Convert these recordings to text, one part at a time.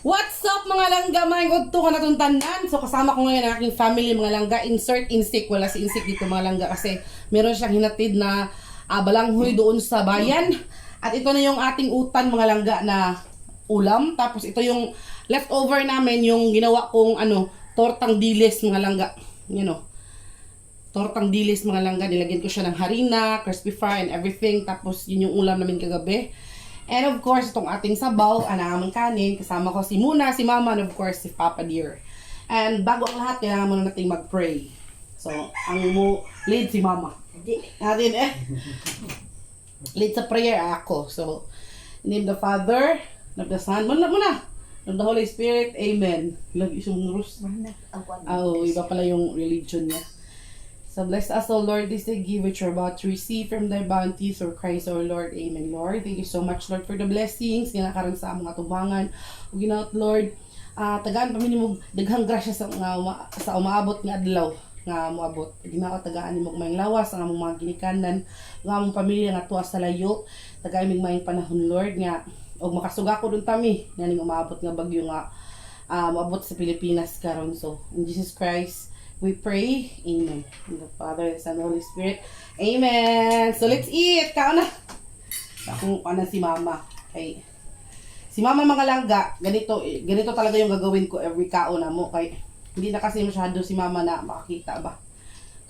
What's up mga langga? Mga gudto ka natong tanan. So kasama ko ngayon ang aking family mga langga. Insert insik. Wala si insik dito mga langga kasi meron siyang hinatid na balanghoy doon sa bayan. At ito na yung ating utan mga langga na ulam. Tapos ito yung leftover namin, yung ginawa kong tortang dilis mga langga. You know, tortang dilis mga langga. Nilagyan ko siya ng harina, crispy fry and everything. Tapos yun yung ulam namin kagabi. And of course, itong ating sabaw, anamang kanin, kasama ko si Muna, si Mama, and of course, si Papa Dear. And bago ang lahat, kailangan muna natin mag-pray. So, ang lead si Mama. Natin lead sa prayer ako. So, in the name of the Father, of the Son, muna, of the Holy Spirit, Amen. Lagi isang nurus. Iba pala yung religion niya. So bless us, O Lord, this day give which we're about to receive from thy bounty through Christ our Lord. Amen, Lord. Thank you so much, Lord, for the blessings. Ginakaroon sa among atubangan. O ginaot, Lord, tagaan pa minimog daghang grasya sa umaabot nga adlaw nga moabot. Ginaot, tagaan nimog mayang lawas ang among mga ginikanan, ang among pamilya nga tuwa sa layo. Tagaan mig mayang panahon, Lord, nga og makasuga ko dun tami nganing umaabot nga bagyo nga moabot sa Pilipinas karon. So, in Jesus Christ we pray. Amen. In the Father, the Son, and the Holy Spirit. Amen. So, let's eat. Kao na. Ako na si Mama. Okay. Si Mama mga langga, ganito talaga yung gagawin ko every kao na mo. Kay, hindi na kasi masyado si Mama na makakita ba.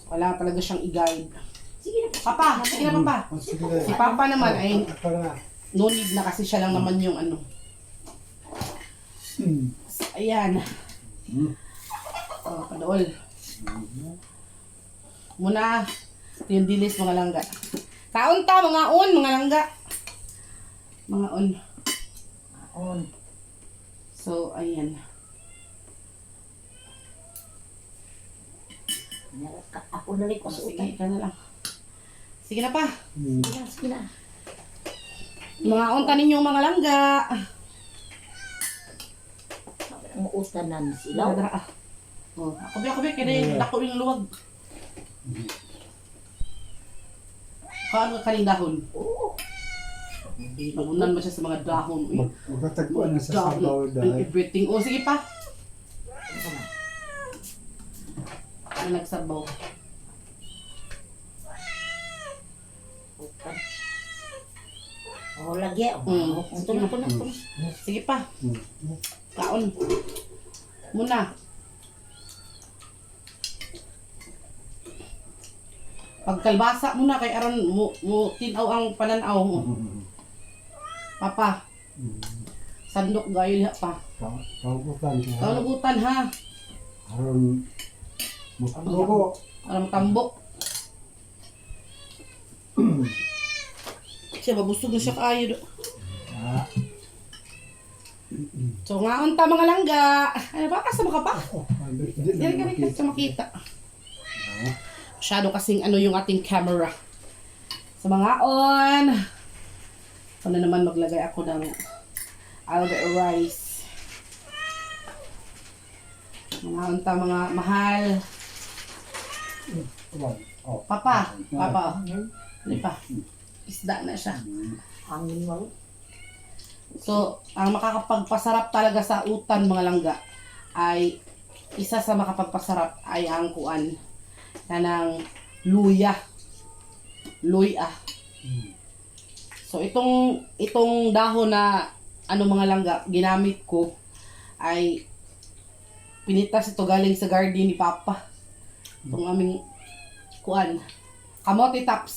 So, kailangan talaga siyang i-guide. Sige na, Papa. Sige na, Papa. Si Papa naman ay no need na kasi siya lang naman yung So, ayan. Oh, padaol. Muna, ito yung dilis mga langga. Kaon ta, mga langga. Mga on. So, ayan. Ako na rin ko sa Sige, utay. ka na lang. Sige na pa. Sige na. Mga on tanin yung mga langga. Ang utanan sila. Oh, ako ba kaya dako yung luwag. Kaano ka kaning dahon? Oo. Nagunan ba siya sa mga dahon? Magkatagpuan na sa sabaw dahil. Everything. Oh, sige pa. Ano nagsabaw? Utan. Oh, lagi. Ito na. Sige pa. Kaon. Muna. Pagkalbasa muna kay aron mo tinaw ang pananaw mo. Papa. Sandok gayo liha pa. Kaugutan. Kaulugutan ha. Aron magtubo. Alam tambok. Siya mabusog na siya kaayo do. So ngaon ta mga langga. Ano ba kasama ka pa? Dili ka sa makita. Masyado kasing yung ating camera. Sa mga on. So na naman maglagay ako ng alga rice. Mga unta mga mahal. Papa. Ano pa? Isda na siya. Hangin mo. So, ang makakapagpasarap talaga sa utan mga langga ay isa sa makapagpasarap ay ang kuan ng luya. So itong dahon na mga langga ginamit ko ay pinitas ito galing sa garden ni Papa. Itong aming kuan kamote tops.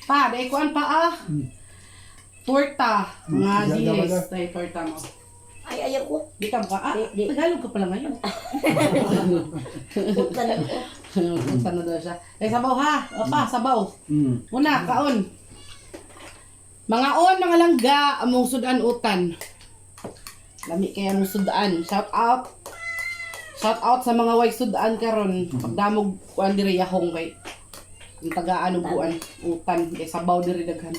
Pa, dahil kuan pa torta, mga dilis. Dahil torta mo. Ay, ayaw ko. Di ka ba? Di. Tagalog ka pala ngayon. Utanan ko. Punta na daw siya. Sabaw ha. Opa, sabaw. Muna, kaon. Mga mga langga, among sudan utan. Lami kaya among sudan. Shout out. Shout out sa mga way sudan karon. Pagdamog kuan diri yahong kay yung tagaan buan utan kay sabaw diri daghan.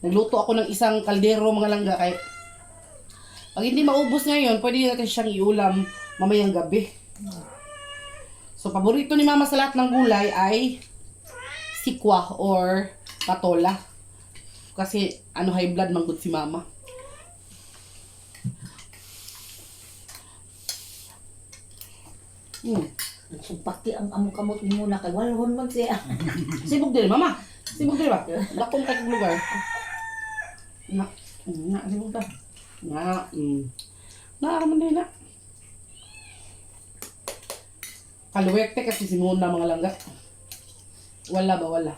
Nagluto ako ng isang kaldero mga langga kay pag hindi maubos ngayon, pwede natin siyang iulam mamayang gabi. So, paborito ni Mama sa lahat ng gulay ay sikwa or patola. Kasi high blood manggod si Mama. Hmm. Nagsupaki ang among kamot ni muna kay walhon man siya. Sibog diri, mama. Sibog diri ba? Dakong kay lugar. Na, sibog ta. Na man din na. Kaluwerte kasi si Muna mga langga. Wala ba, wala.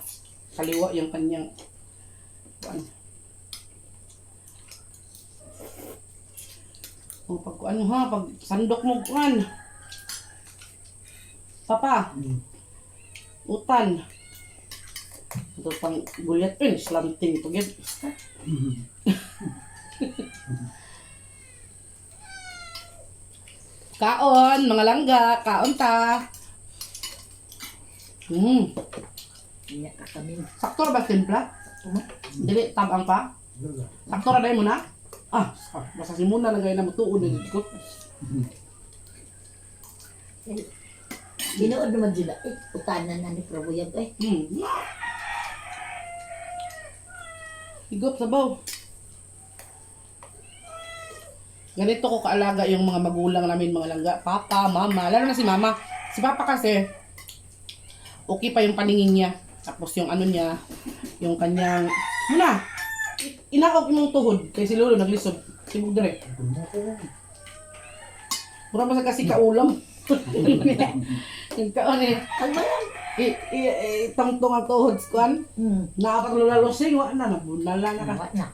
Kaliwa yung kanyang o pag ano ha, pag sandok mo kuan. Papa, utan. Ito pang bulyat pin, slanting to get. Kaon, mga langga, kaon ta. Iya ka kami. Sakto ra ba timpla? Dili tabang pa. Sakto ra day mo na. Basta si Muna nagay na mutuon na dito. Binood naman dyan utanan na ni Probuyag eh. Higop sabaw. Ganito ko kaalaga yung mga magulang namin, mga langga. Papa, mama, lalo na si mama. Si papa kasi, okay pa yung paningin niya. Tapos yung ano niya, yung kanyang, muna, inaog yung tuhod. Kaya si Lolo naglisod. Sibog dire. Mura pa sa kasi kaulam. Yung kaon eh. Kalma lang. Itangtong ang tuhod. Kuan, naapat lulalosing. Wala na, nabunala na ka. Nawat na.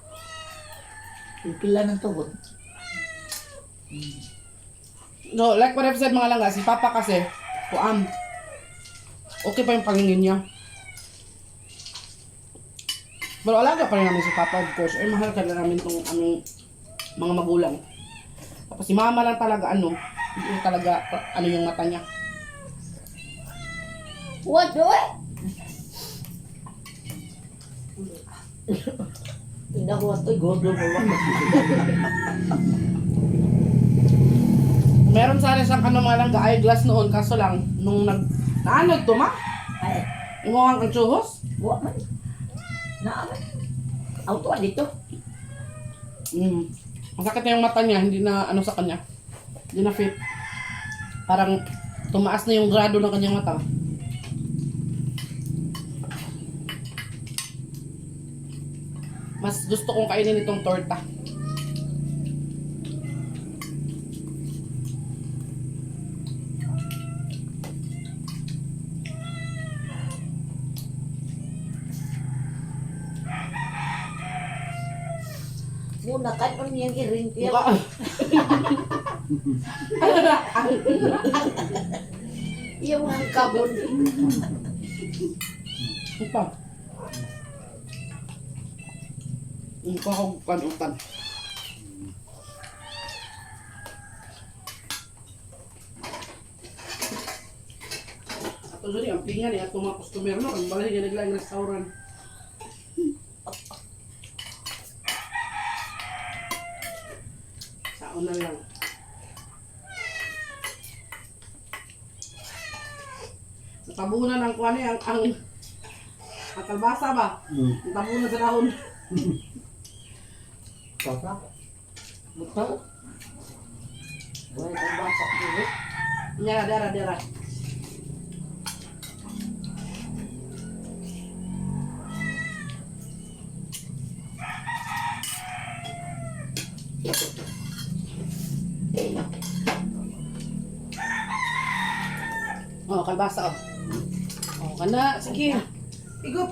Pipila ng tubod. No, like what I've said mga langga, si Papa kasi, okay pa yung pangingin niya. Pero alaga pa rin namin si Papa, of course. Ay, mahal ka na namin itong mga magulang. Tapos si Mama lang talaga, hindi talaga, yung mata niya. What do it? Tingnan ko ito, godo mo lang. Meron sana siyang mga langga, eyeglass noon, kaso lang, nung naanod to, ma? Ay, Imuhang ang tsuhos? buwa man. Naaman. Auto dito. Masakit na yung mata niya, hindi na sa kanya. Hindi na fit. Parang tumaas na yung grado ng kanyang mata. Mas gusto kong kainin itong torta. Muna kanon niyang iring tiyak. Mukha. Yung mga kabon. Mukha. Mukha ko kanutan. Ato dyan, ang pingan eh, ato mga customer no, ang balay niya naglang restaurant. Saon na lang. Sa tabunan ng kuwan ang kalbasa ba? Ang tabunan sa dahon. Papa? Butaw. Wala kang basa dito. Dera. Oh, kalbasa oh. Oh, kana, sige. Igop.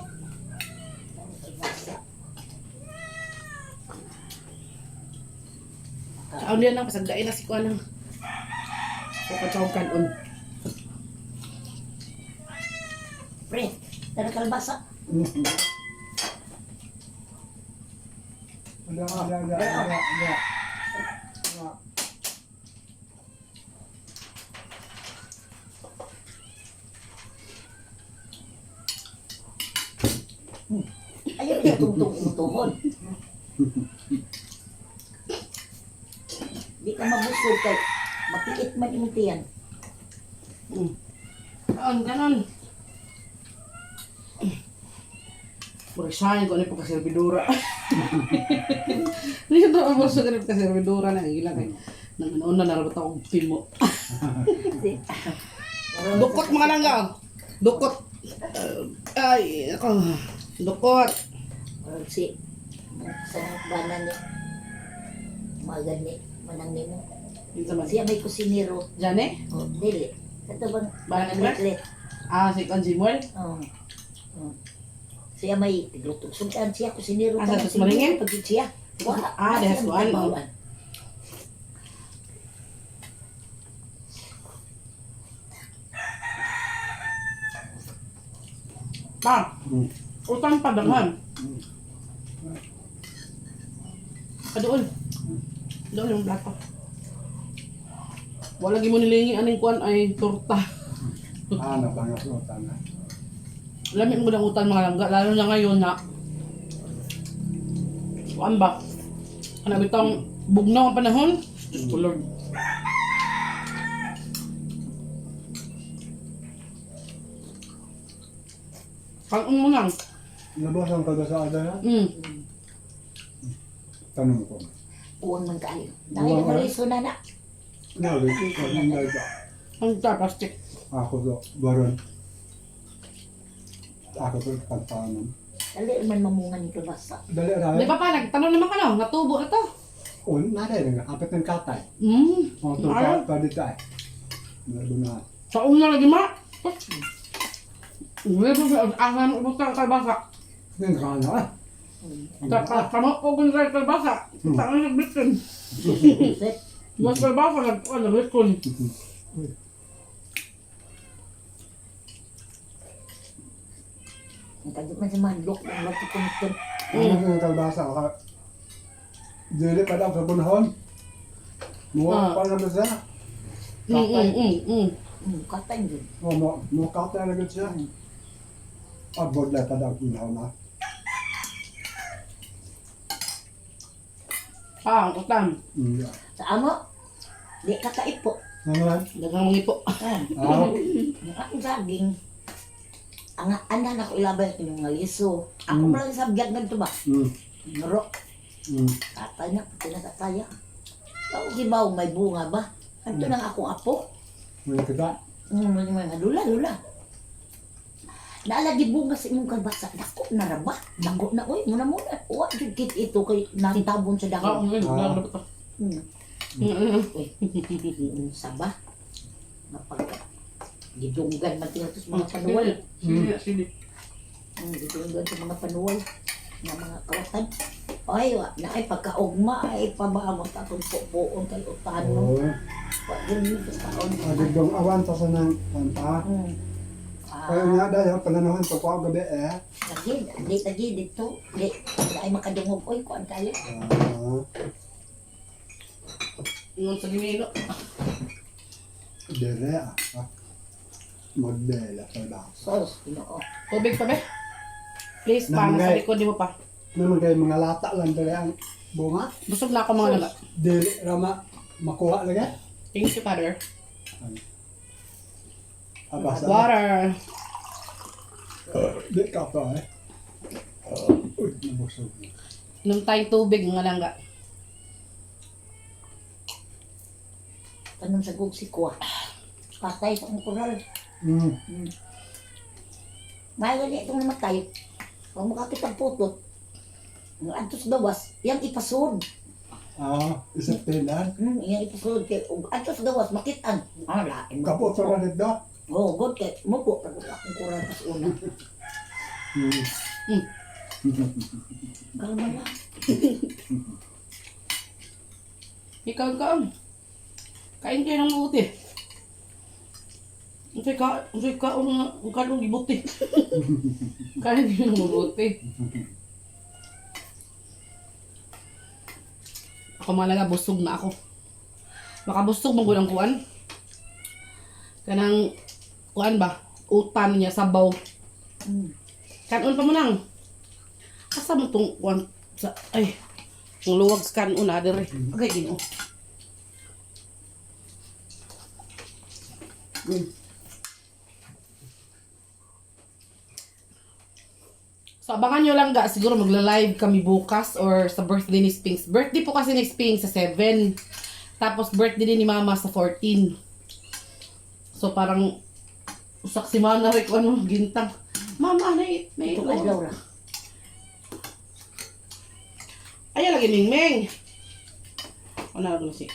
Kaon din lang pasagdain na si kuan ng. So kanon. Pre, tara kalbasa. Ada. Ayaw niya tungtong-tungtong. Di ka mabusog kay mapiit man imong tiyan. Kanon. Murasahin ko na po ka-servidora. Dito ang gusto ka na po ka-servidora na ilang eh. Nanganoon na naragot ako timo. Kasi, Dukot mga langga. Dukot. Ay, ako. Dukot. parang si, sa banan ni, magani, manang nimo. Kinsa man? Siya may kusinero. Jane? O, dili. Ito bang, Banan ba? litlit. Ah, si Kanjimol? Oo. Siya may tiglutok. Sundan siya kusinero. Asa, sus maringin? Pagod siya. Wala. Ah, dahas Siya kuan, oh. magtrabahoan. Pa, utang pa daghan. Doon. Doon yung plato. Wala gi mo nilingi aning kuan ay torta. Napangasutan na. Lami mo ng utang mga langga, lalo na ngayon na kuan ba? Ano bitong bugnaw ang panahon? Diyos ko Lord. Kanon mo lang. Labas ang kagasada na. Tanong ko. Uwang man kayo. Uwang Dahil man. naliso na na. Nagit ko ng daga. Ang plastic. Ako to, baron. Ako to, pantanan. Dali man mamungan nito basta. Dali Di rin. ba pa, nagtanong naman ka no? Natubo na to. Nada rin. Kapit ng katay. Hmm. Ang Ay, tungkol dito ay. Naguna. sa una lagi ma. Hindi mo sa asan mo sa kalbasa. Yung kana ah. Kamo ko kung sa kalbasa. Sa ano nagbitin. Set. Mas kalbasa nagkuhan, nagbitin. Ang kadit man si Manlok. Ang matutungtong. Ano yung kalbasa ka? Dili pa daw sa bunhon. Muwa pa naman siya. Katay yun. Muwa katay na agad siya. Abod na pa daw bunhon na. Ah, ang utang. Sa amo, di kakaipo. Naman? Dagang mga ipo. Ang saging. Ang anan ako ilabay ko yung ngaliso. Ako pala sa biyag na ito ba? Naro. Katay na, pati na kataya. Ako gibaw, may bunga ba? Ito nang akong apo. May kita. Mga lula. Naalagi bunga sa imong kalbasa. Dako na raba. Dako na, uy, muna. Uwa, kit ito kay natabon sa Ah, dako. ngayon, naglalabot to. Uy, saba. Napagka. Gidunggan man tingnan sa mga panuwal. Sili. Gidunggan sa mga panuwal. Na mga kawatan. Ay, na ay pagkaugma, ay pabaamot akong pupuon kay utan mo. Oo. Wag yun sa taon. Agigdong awan pa sa nang kanta. Kaya nga dahil pananahan ko po gabi eh. Lagi dito. Di ay makadungog. Uy, kuan kayo. Yung sa ginilo. Dere ah. Modela sa ba. Sos, ginoo. Tubig pa be? Please pa, nasa likod di mo pa. Naman kayo mga lata lang dere ang bunga. Busog na ako mga laga. Dili rama makuha lagi. Thank you, Father. Abasa. Water. Di ka pa eh. Uy, nabusog. Inom tayong tubig mga langga. Tanong sa gugsi ko ah. Patay sa akong kural. Ngayon itong namatay. Kung makapit ang putot, ang antos gawas, yang ipasod. Isang tinan. Yang ipasod kay antos gawas, makitan. Lain. Kapot sa kanit daw. God kay mo po pag akong kural pas una. Kalma lang. Ikaw ka. Kain kayo ng mabuti. Unsay ka ang kanong gibuti. Kain kayo ng mabuti. Ako malaga busog na ako. Makabusog mo gulang kuan. Kanang kuan ba? Utan niya sabaw. Kanon pa mo nang. Asa mo tong kuan sa ay. Ang luwag sa kanon na dire. Okay, Ginoo. So, abangan nyo lang ga, siguro magla-live kami bukas or sa birthday ni Spinks. Birthday po kasi ni Spinks sa 7. Tapos birthday din ni mama sa 14. So parang usak si mana rin ko ano, gintang. Mama, may Ito kay Laura. Ayan lagi Mingming. Ano na si?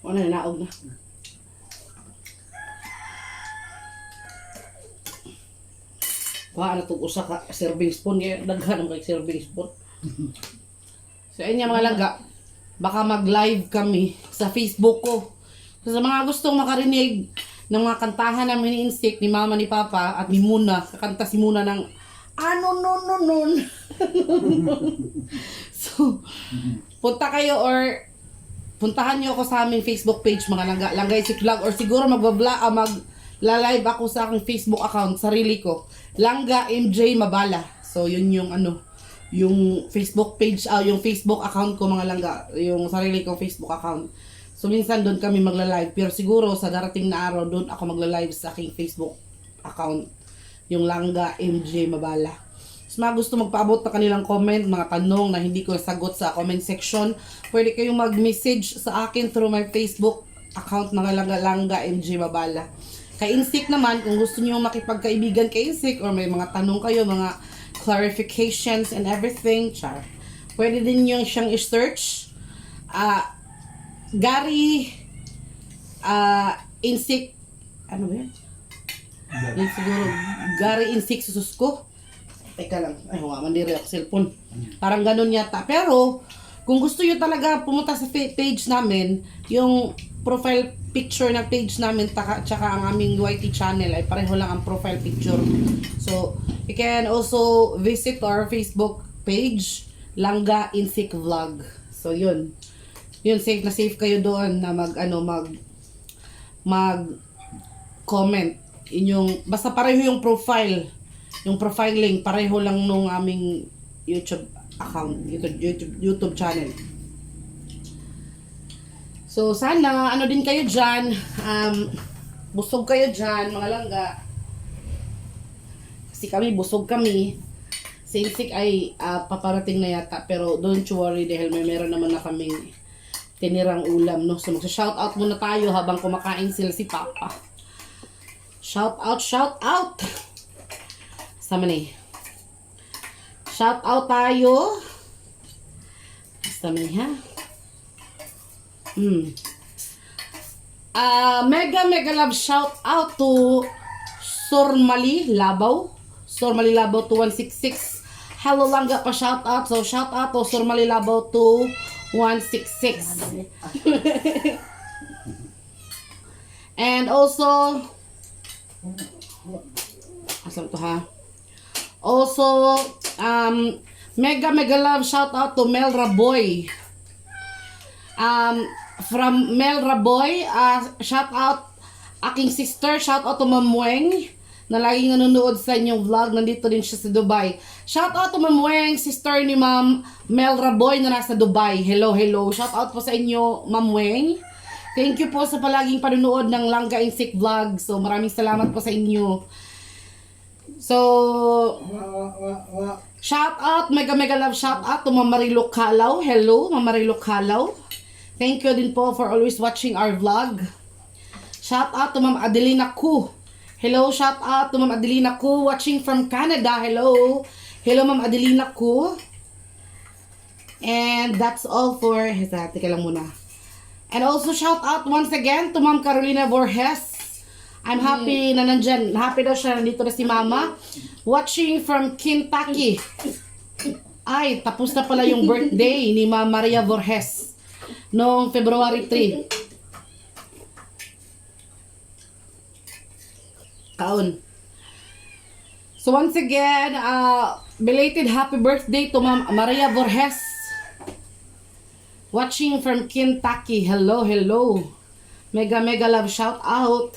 Ano na naog na. Kuha na itong usa ka serving spoon. Kaya daghan ang kay serving spoon. So ayun nga mga langga. Baka mag-live kami sa Facebook ko. So, sa mga gustong makarinig ng mga kantahan namin ni Insik, ni Mama, ni Papa, at ni Muna. Kakanta si Muna ng ano nun. So, punta kayo or puntahan nyo ako sa aming Facebook page mga langga. Langgay Insik Vlog or siguro mag-live ako sa aking Facebook account, sarili ko. Langga MJ Mabala. So, yun yung ano, yung Facebook page, yung Facebook account ko mga langga, yung sarili kong Facebook account. So minsan doon kami magla-live, pero siguro sa darating na araw doon ako magla-live sa aking Facebook account, yung Langga MJ Mabala. So mga gusto magpaabot na kanilang comment, mga tanong na hindi ko nasagot sa comment section, pwede kayong mag-message sa akin through my Facebook account mga Langga MJ Mabala. Kay Insik naman, kung gusto niyo makipagkaibigan kay Insik or may mga tanong kayo, mga clarifications and everything, char. Pwede din yung siyang i-search. Gary Insik, ano ba yan? Yan siguro, Gary Insik Sususko. Teka lang, ay huwa, mandiri ako cellphone. Parang ganun yata. Pero, kung gusto nyo talaga pumunta sa page namin, yung profile picture na page namin, tsaka ang aming YT channel, ay pareho lang ang profile picture. So, you can also visit our Facebook page, Langga Insik Vlog. So, yun. Yun, safe na safe kayo doon na mag-comment. Inyong, basta pareho yung profile. Yung profiling, pareho lang nung aming YouTube account, YouTube channel. So, sana, ano din kayo dyan, busog kayo dyan, mga langga. Kasi kami, busog kami. Si Insik ay paparating na yata, pero don't you worry dahil meron naman na kaming tinirang ulam, no? So, magsa-shoutout muna tayo habang kumakain sila si Papa. Shout out! Sama na eh. Shoutout tayo. Sama na ha. Mega love shout out to Sormali Labaw 2166. Hello Langga pa shout out. So shout out to Sormali Labaw 2166. And also asam to ha. Also mega love shout out to Mel Raboy. From Mel Raboy, shout out aking sister, shout out to Ma'am Weng na laging nanonood sa inyong vlog, nandito din siya sa Dubai. Shout out to Ma'am Weng, sister ni Ma'am Mel Raboy na nasa Dubai. Hello. Shout out po sa inyo, Ma'am Weng. Thank you po sa palaging panonood ng Langga Insik Vlog. So maraming salamat po sa inyo. So shout out, mega love shout out to Ma'am Marilou Calaw. Hello, Ma'am Marilou Calaw. Thank you din po for always watching our vlog. Shout out to Ma'am Adelina Ku. Hello, shout out to Ma'am Adelina Ku watching from Canada. Hello. Hello, Ma'am Adelina Ku. And that's all for... Teka lang muna. And also shout out once again to Ma'am Carolina Borges. I'm happy na nandyan. Happy daw siya. Nandito na si Mama. Watching from Kentucky. Ay, tapos na pala yung birthday ni Ma'am Maria Borges. Noong February 3. Taon. So once again, belated happy birthday to Ma'am Maria Borges. Watching from Kentucky. Hello. Mega love shout out.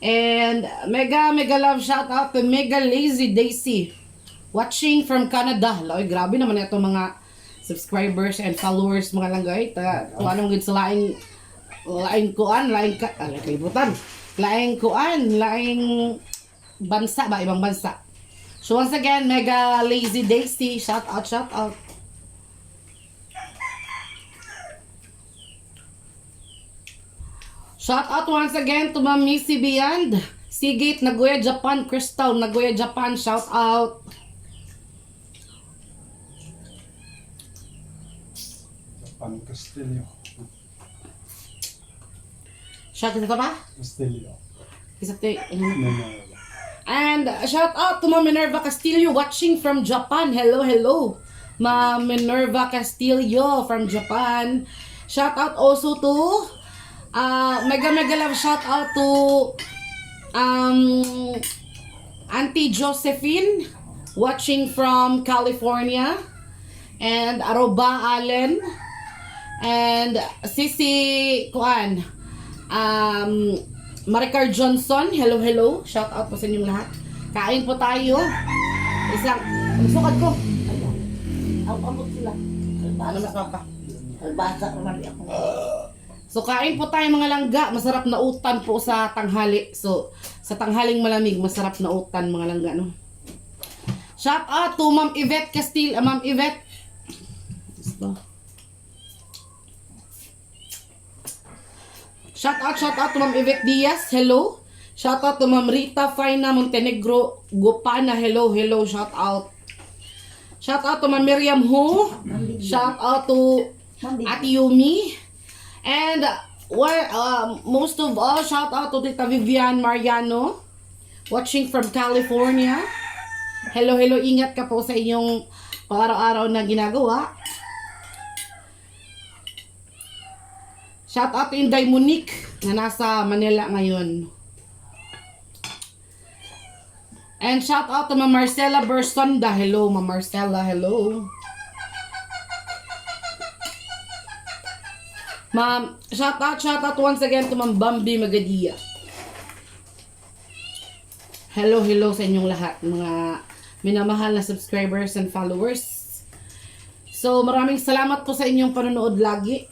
And mega love shout out to Mega Lazy Daisy. Watching from Canada. Loy, grabe naman ito mga subscribers and followers mga langgay. Anong gid sa laing bansa ba, ibang bansa. So once again, Mega Lazy Daisy, shout out, shout out. Shout out once again to Ma'am Missy Beyond, Seagate, Nagoya, Japan, Crystal, Nagoya, Japan, shout out. Japan Castillo. Shout out ka ba? Castillo. And shout out to Ma'am Minerva Castillo watching from Japan. Hello, hello. Ma'am Minerva Castillo from Japan. Shout out also to mega love shout out to Auntie Josephine watching from California, and Aroba Allen, and Sisi Kuan, Maricar Johnson, hello, hello. Shout out po sa inyong lahat. Kain po tayo. Ang sukad ko. Ang amot sila. Ano mas mapa? Albasa naman ako. So kain po tayo mga langga. Masarap na utan po sa tanghali. So sa tanghaling malamig, masarap na utan mga langga, no? Shout out to Ma'am Yvette Castillo. Ma'am Yvette. Shout out to Ma'am Yvette Diaz. Hello. Shout out to Ma'am Rita Faina Montenegro Gopana. Hello, hello. Shout out. Shout out to Ma'am Miriam Ho. Shout out to Ate Yumi. And most of all, shout out to Tita Vivian Mariano watching from California. Hello, hello. Ingat ka po sa inyong pang-araw-araw na ginagawa. Shout out to Inday Monique na nasa Manila ngayon. And shout out to Ma'am Marcela Bersonda. Hello, Ma'am Marcela. Hello. Ma'am, shout out once again to Ma'am Bambi Magadia. Hello, hello sa inyong lahat, mga minamahal na subscribers and followers. So, maraming salamat po sa inyong panonood lagi.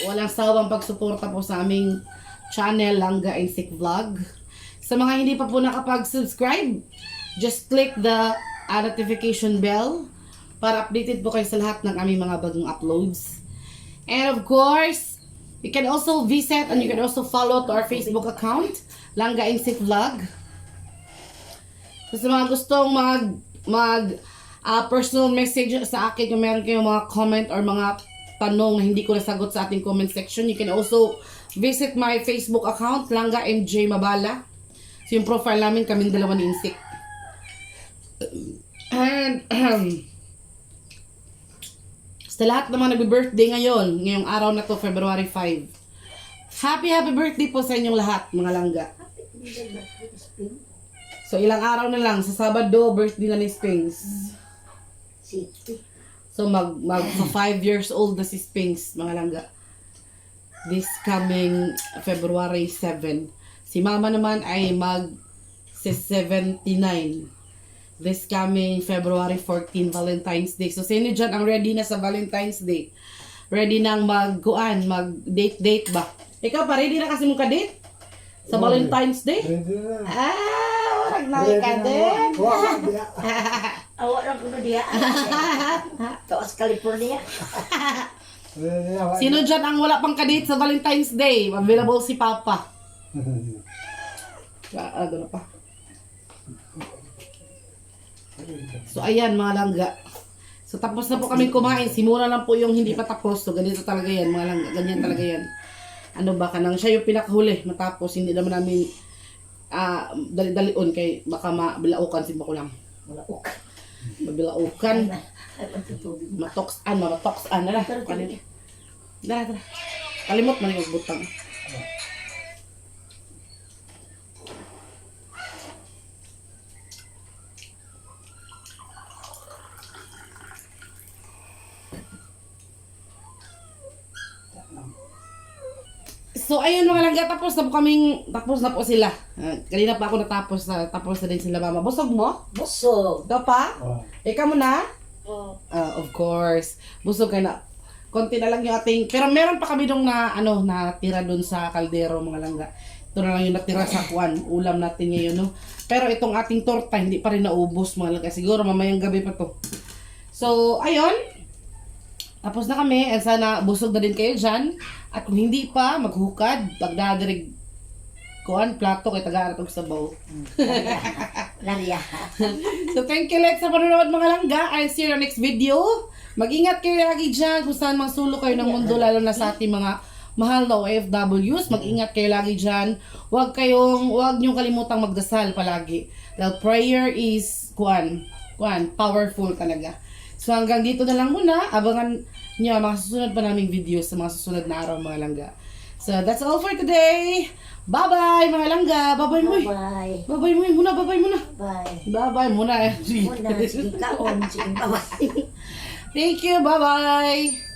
Walang sawang pagsuporta po sa aming channel, Langga and Sick Vlog. Sa mga hindi pa po nakapag-subscribe, just click the notification bell para updated po kayo sa lahat ng aming mga bagong uploads. And of course, you can also visit and you can also follow to our Facebook account, Langga and Sick Vlog. So, sa mga gustong personal message sa akin, kung meron kayong mga comment or mga tanong na hindi ko nasagot sa ating comment section, you can also visit my Facebook account, Langga MJ Mabala. So, yung profile namin, kaming dalawa ni Insik. And, sa lahat naman nagbe-birthday ngayong araw na to, February 5. Happy birthday po sa inyong lahat, mga langga. So, ilang araw na lang, sa Sabado, birthday na ni Spings. City. So, mag 5 years old na si Spings, mga langga. This coming February 7. Si Mama naman ay mag 79. This coming February 14, Valentine's Day. So, sino dyan ang ready na sa Valentine's Day? Ready nang mag-date ba? Ikaw pa, ready na kasi mong ka-date? Sa Valentine's Day? Ready na. Wag na ka din. Wow, dia. Awak lang kuno dia. Taos California. Ready na. Sino dyan ang wala pang ka-date sa Valentine's Day? Available si Papa. Ano na pa? So, ayan mga langga. So, tapos na po kami kumain. Simura lang po yung hindi pa tapos. So, ganito talaga yan mga langga. Ganyan talaga yan. Ano ba ka nang siya yung pinakahuli matapos. Hindi naman namin dali-dalion kay baka mabilaukan si Bakulang. Malaok. Mabilaukan. Ay pagtutubig. Matoksan. Dara. Dara. Kalimot man yung butang. So, ayun mga langga, tapos na po sila. Kanina pa ako tapos na din sila, Mama. Busog mo? Busog. Ikaw pa? Oh. Ikaw mo na? Oh. Of course. Busog ka na. Konti na lang yung ating, pero meron pa kami dong natira dun sa kaldero, mga langga. Ito Ito na lang yung natira sa ulam natin ngayon, no? Pero itong ating torta, hindi pa rin naubos mga langga. Siguro mamayang gabi pa to. So, ayun. Tapos na kami. And sana busog na din kayo dyan. At kung hindi pa, maghukad. Pagdadirig plato kay taga-arat og sabaw. Larya. So, thank you, Lex, sa panonood mga langga. I'll see you in the next video. Mag-ingat kayo lagi dyan kung saan mang sulok kayo ng mundo, lalo na sa ating mga mahal na OFWs. Mag-ingat kayo lagi dyan. Huwag niyong kalimutang magdasal palagi. Dahil prayer is, powerful talaga. So, hanggang dito na lang muna. Abangan niyo mga susunod pa naming videos sa mga susunod na araw mga langga. So, that's all for today. Bye-bye mga langga. Bye-bye mo. Bye. Bye-bye mo muna. Bye-bye muna. Bye. Bye-bye muna. Muna, sige kaon, sige bye. Thank you. Bye-bye.